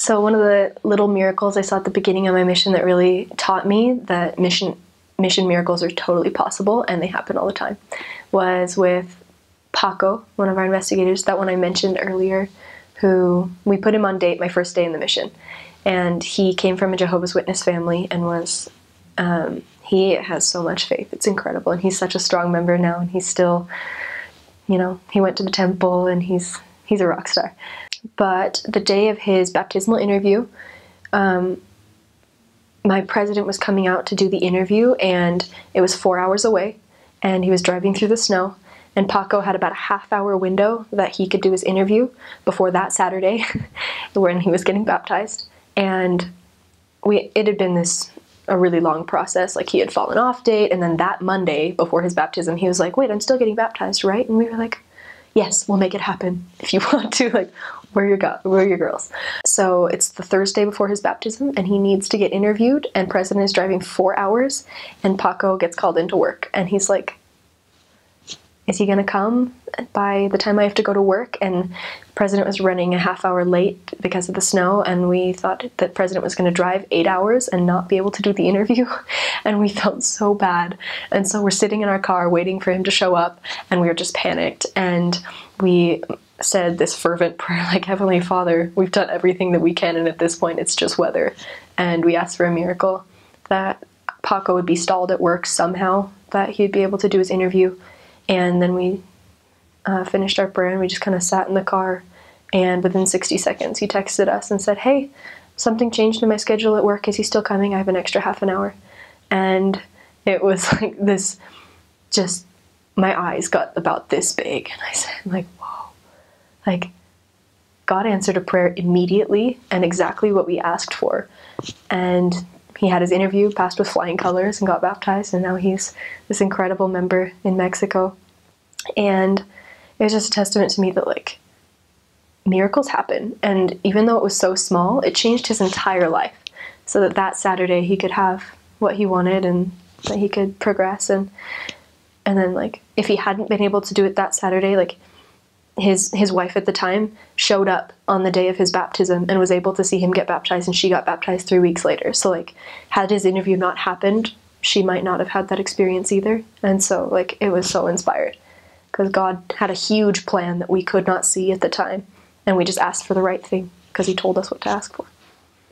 So one of the little miracles I saw at the beginning of my mission that really taught me that mission miracles are totally possible and they happen all the time was with Paco, one of our investigators, that one I mentioned earlier, who we put him on date my first day in the mission. And he came from a Jehovah's Witness family and was, he has so much faith. It's incredible. And he's such a strong member now. And he's still, you know, he went to the temple and he's a rock star. But the day of his baptismal interview, my president was coming out to do the interview, and it was 4 hours away, and he was driving through the snow, and Paco had about a half-hour window that he could do his interview before that Saturday when he was getting baptized. And it had been a really long process. Like, he had fallen off date, and then that Monday before his baptism, he was like, wait, I'm still getting baptized, right? And we were like, yes, we'll make it happen if you want to. Like, we're your girls. So it's the Thursday before his baptism, and he needs to get interviewed, and President is driving 4 hours, and Paco gets called into work, and he's like, is he gonna come by the time I have to go to work? And President was running a half hour late because of the snow, and we thought that President was gonna drive 8 hours and not be able to do the interview, and we felt so bad. And so we're sitting in our car waiting for him to show up, and we were just panicked, and we said this fervent prayer, like, Heavenly Father, we've done everything that we can, and at this point it's just weather. And we asked for a miracle that Paco would be stalled at work somehow, that he'd be able to do his interview. And then we finished our prayer, and we just kind of sat in the car, and within 60 seconds he texted us and said, hey, something changed in my schedule at work. Is he still coming? I have an extra half an hour. And it was like this, just, my eyes got about this big, and I said, like, whoa. Like, God answered a prayer immediately and exactly what we asked for. And he had his interview, passed with flying colors, and got baptized, and now he's this incredible member in Mexico. And it was just a testament to me that, like, miracles happen. And even though it was so small, it changed his entire life, so that Saturday he could have what he wanted and that he could progress. And then, like, if he hadn't been able to do it that Saturday, like, his wife at the time showed up on the day of his baptism and was able to see him get baptized, and she got baptized 3 weeks later. So, like, had his interview not happened, she might not have had that experience either. And so, like, it was so inspired because God had a huge plan that we could not see at the time, and we just asked for the right thing because he told us what to ask for.